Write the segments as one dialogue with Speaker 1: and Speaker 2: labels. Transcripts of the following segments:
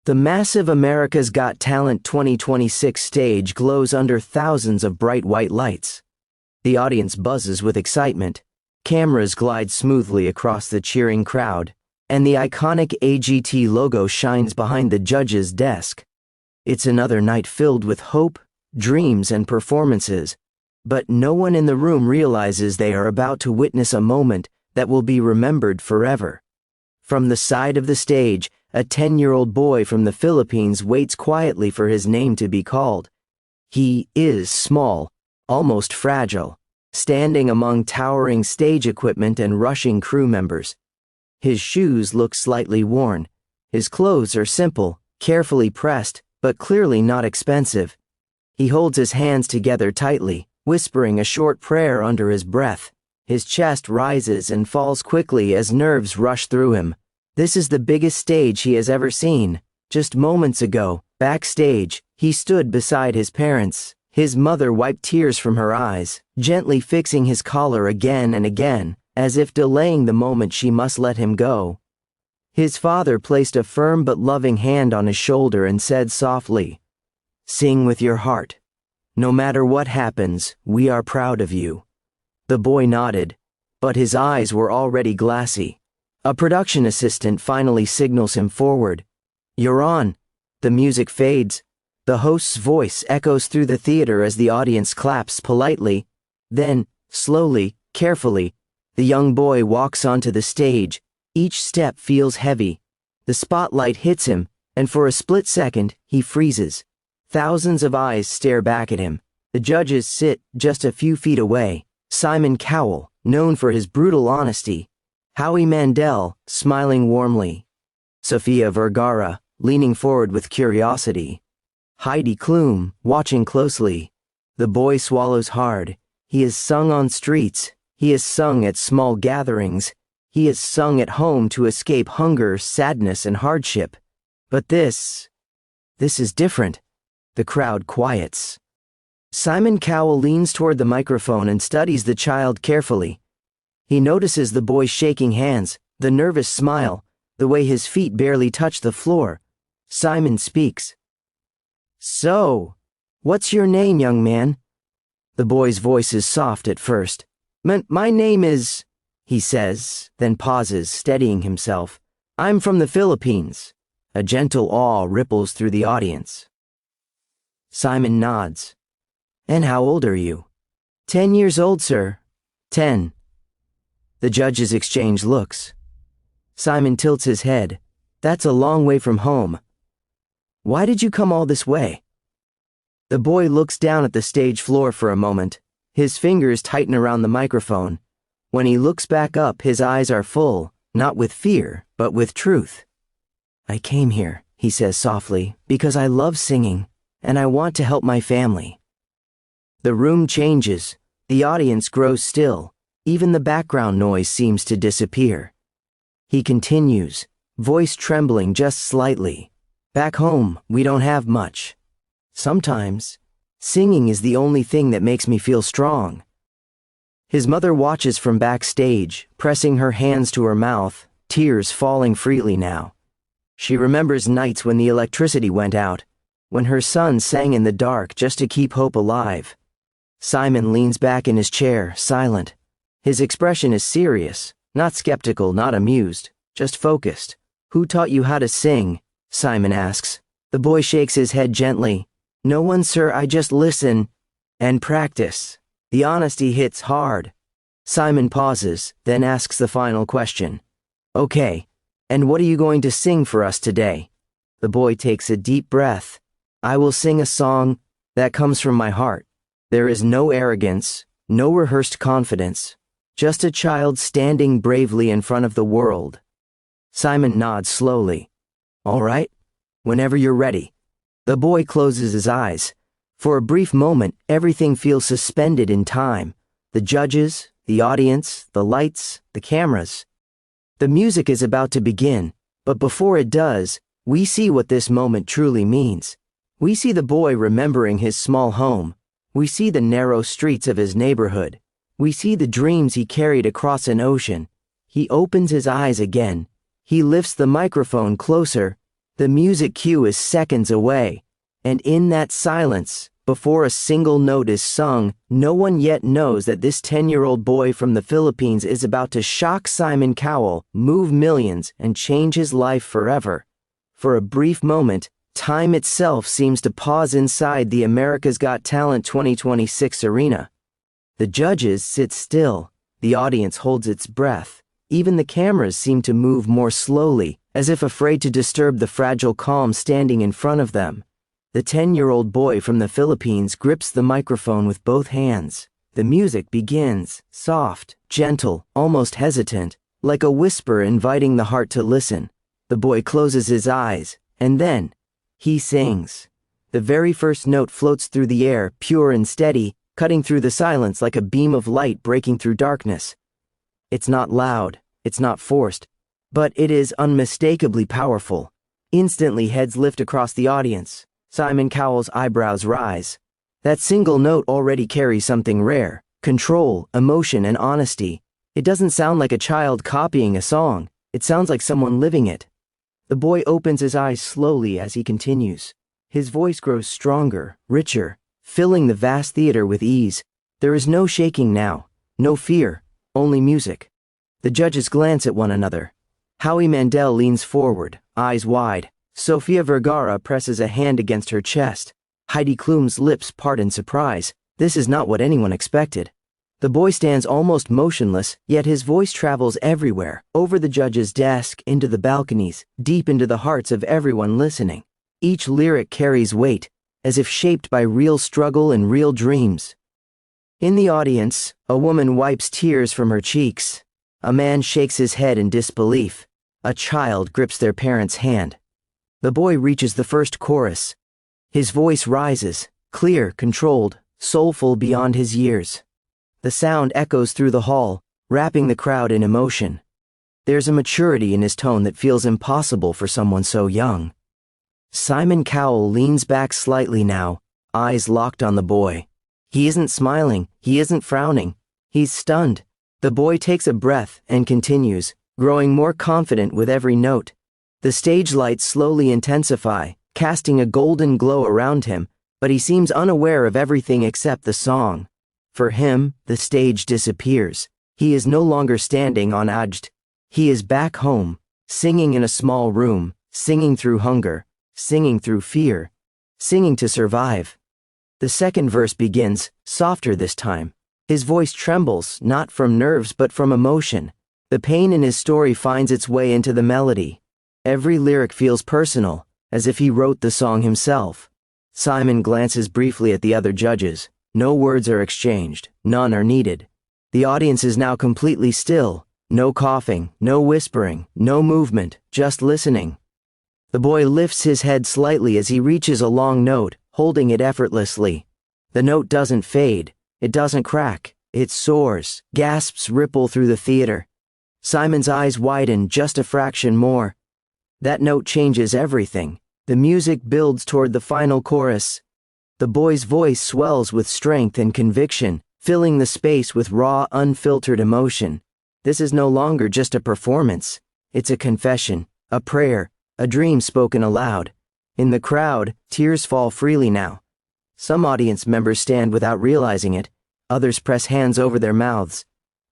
Speaker 1: The massive America's Got Talent 2026 stage glows under thousands of bright white lights. The audience buzzes with excitement. Cameras glide smoothly across the cheering crowd, and the iconic AGT logo shines behind the judge's desk. It's another night filled with hope, dreams, and performances, but no one in the room realizes they are about to witness a moment that will be remembered forever. From the side of the stage, a 10-year-old boy from the Philippines waits quietly for his name to be called. He is small, almost fragile, standing among towering stage equipment and rushing crew members. His shoes look slightly worn. His clothes are simple, carefully pressed, but clearly not expensive. He holds his hands together tightly, whispering a short prayer under his breath. His chest rises and falls quickly as nerves rush through him. This is the biggest stage he has ever seen. Just moments ago, backstage, he stood beside his parents. His mother wiped tears from her eyes, gently fixing his collar again and again, as if delaying the moment she must let him go. His father placed a firm but loving hand on his shoulder and said softly, "Sing with your heart. No matter what happens, we are proud of you." The boy nodded, but his eyes were already glassy. A production assistant finally signals him forward. "You're on." The music fades. The host's voice echoes through the theater as the audience claps politely. Then, slowly, carefully, the young boy walks onto the stage. Each step feels heavy. The spotlight hits him, and for a split second, he freezes. Thousands of eyes stare back at him. The judges sit just a few feet away. Simon Cowell, known for his brutal honesty. Howie Mandel, smiling warmly. Sofia Vergara, leaning forward with curiosity. Heidi Klum, watching closely. The boy swallows hard. He has sung on streets. He has sung at small gatherings. He has sung at home to escape hunger, sadness, and hardship. But this is different. The crowd quiets. Simon Cowell leans toward the microphone and studies the child carefully. He notices the boy shaking hands, the nervous smile, the way his feet barely touch the floor. Simon speaks. "So, what's your name, young man?" The boy's voice is soft at first. My name is," he says, then pauses, steadying himself. "I'm from the Philippines." A gentle awe ripples through the audience. Simon nods. "And how old are you?" 10 years old, sir." 10. The judges exchange looks. Simon tilts his head. "That's a long way from home. Why did you come all this way?" The boy looks down at the stage floor for a moment. His fingers tighten around the microphone. When he looks back up, his eyes are full, not with fear, but with truth. "I came here," he says softly, "because I love singing, and I want to help my family." The room changes. The audience grows still. Even the background noise seems to disappear. He continues, voice trembling just slightly. "Back home, we don't have much. Sometimes, singing is the only thing that makes me feel strong." His mother watches from backstage, pressing her hands to her mouth, tears falling freely now. She remembers nights when the electricity went out, when her son sang in the dark just to keep hope alive. Simon leans back in his chair, silent. His expression is serious, not skeptical, not amused, just focused. "Who taught you how to sing?" Simon asks. The boy shakes his head gently. "No one, sir, I just listen and practice." The honesty hits hard. Simon pauses, then asks the final question. "Okay, and what are you going to sing for us today?" The boy takes a deep breath. "I will sing a song that comes from my heart. There is no arrogance, no rehearsed confidence, just a child standing bravely in front of the world." Simon nods slowly. "All right, whenever you're ready." The boy closes his eyes. For a brief moment, everything feels suspended in time. The judges, the audience, the lights, the cameras. The music is about to begin, but before it does, we see what this moment truly means. We see the boy remembering his small home. We see the narrow streets of his neighborhood. We see the dreams he carried across an ocean. He opens his eyes again. He lifts the microphone closer. The music cue is seconds away, and in that silence, before a single note is sung, no one yet knows that this 10-year-old boy from the Philippines is about to shock Simon Cowell, move millions, and change his life forever. For a brief moment, time itself seems to pause inside the America's Got Talent 2026 arena. The judges sit still, the audience holds its breath, even the cameras seem to move more slowly, as if afraid to disturb the fragile calm standing in front of them. The 10-year-old boy from the Philippines grips the microphone with both hands. The music begins, soft, gentle, almost hesitant, like a whisper inviting the heart to listen. The boy closes his eyes, and then, he sings. The very first note floats through the air, pure and steady, cutting through the silence like a beam of light breaking through darkness. It's not loud, it's not forced, but it is unmistakably powerful. Instantly heads lift across the audience. Simon Cowell's eyebrows rise. That single note already carries something rare: control, emotion, and honesty. It doesn't sound like a child copying a song. It sounds like someone living it. The boy opens his eyes slowly as he continues. His voice grows stronger, richer, filling the vast theater with ease. There is no shaking now, no fear, only music. The judges glance at one another. Howie Mandel leans forward, eyes wide. Sofia Vergara presses a hand against her chest. Heidi Klum's lips part in surprise. This is not what anyone expected. The boy stands almost motionless, yet his voice travels everywhere, over the judge's desk, into the balconies, deep into the hearts of everyone listening. Each lyric carries weight, as if shaped by real struggle and real dreams. In the audience, a woman wipes tears from her cheeks. A man shakes his head in disbelief. A child grips their parent's hand. The boy reaches the first chorus. His voice rises, clear, controlled, soulful beyond his years. The sound echoes through the hall, wrapping the crowd in emotion. There's a maturity in his tone that feels impossible for someone so young. Simon Cowell leans back slightly now, eyes locked on the boy. He isn't smiling, he isn't frowning. He's stunned. The boy takes a breath and continues, growing more confident with every note. The stage lights slowly intensify, casting a golden glow around him, but he seems unaware of everything except the song. For him, the stage disappears. He is no longer standing on AGT. He is back home, singing in a small room, singing through hunger, singing through fear, singing to survive. The second verse begins, softer this time. His voice trembles, not from nerves but from emotion. The pain in his story finds its way into the melody. Every lyric feels personal, as if he wrote the song himself. Simon glances briefly at the other judges. No words are exchanged, none are needed. The audience is now completely still. No coughing, no whispering, no movement, just listening. The boy lifts his head slightly as he reaches a long note, holding it effortlessly. The note doesn't fade, it doesn't crack, it soars, gasps ripple through the theater. Simon's eyes widen just a fraction more. That note changes everything. The music builds toward the final chorus. The boy's voice swells with strength and conviction, filling the space with raw, unfiltered emotion. This is no longer just a performance. It's a confession, a prayer, a dream spoken aloud. In the crowd, tears fall freely now. Some audience members stand without realizing it. Others press hands over their mouths.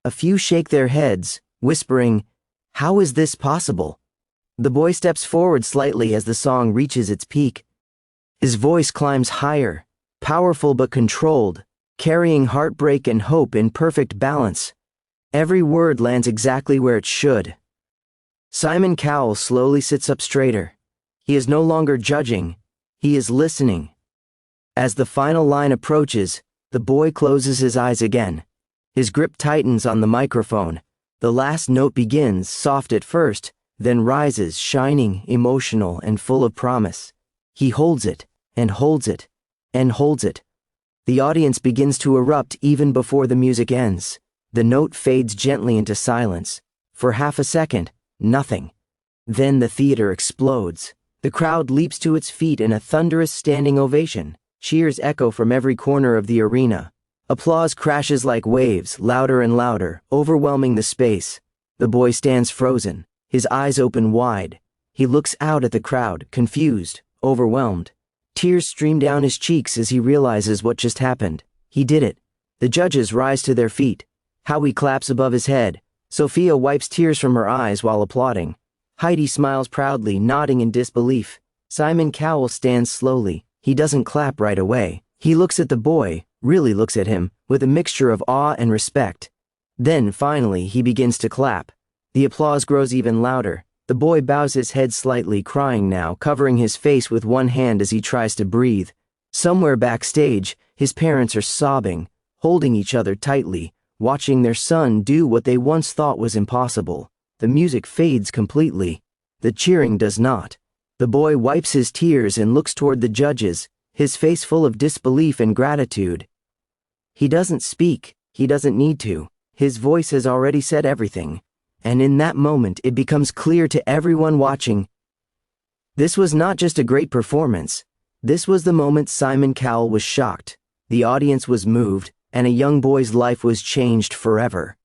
Speaker 1: A few shake their heads, whispering, "How is this possible?" The boy steps forward slightly as the song reaches its peak. His voice climbs higher, powerful but controlled, carrying heartbreak and hope in perfect balance. Every word lands exactly where it should. Simon Cowell slowly sits up straighter. He is no longer judging, he is listening. As the final line approaches, the boy closes his eyes again. His grip tightens on the microphone. The last note begins, soft at first, then rises, shining, emotional, and full of promise. He holds it, and holds it, and holds it. The audience begins to erupt even before the music ends. The note fades gently into silence. For half a second, nothing. Then the theater explodes. The crowd leaps to its feet in a thunderous standing ovation. Cheers echo from every corner of the arena. Applause crashes like waves, louder and louder, overwhelming the space. The boy stands frozen, his eyes open wide. He looks out at the crowd, confused, overwhelmed. Tears stream down his cheeks as he realizes what just happened. He did it. The judges rise to their feet. Howie claps above his head. Sophia wipes tears from her eyes while applauding. Heidi smiles proudly, nodding in disbelief. Simon Cowell stands slowly. He doesn't clap right away. He looks at the boy, really looks at him, with a mixture of awe and respect. Then, finally, he begins to clap. The applause grows even louder. The boy bows his head slightly, crying now, covering his face with one hand as he tries to breathe. Somewhere backstage, his parents are sobbing, holding each other tightly, watching their son do what they once thought was impossible. The music fades completely. The cheering does not. The boy wipes his tears and looks toward the judges, his face full of disbelief and gratitude. He doesn't speak. He doesn't need to. His voice has already said everything. And in that moment, it becomes clear to everyone watching. This was not just a great performance. This was the moment Simon Cowell was shocked. The audience was moved, and a young boy's life was changed forever.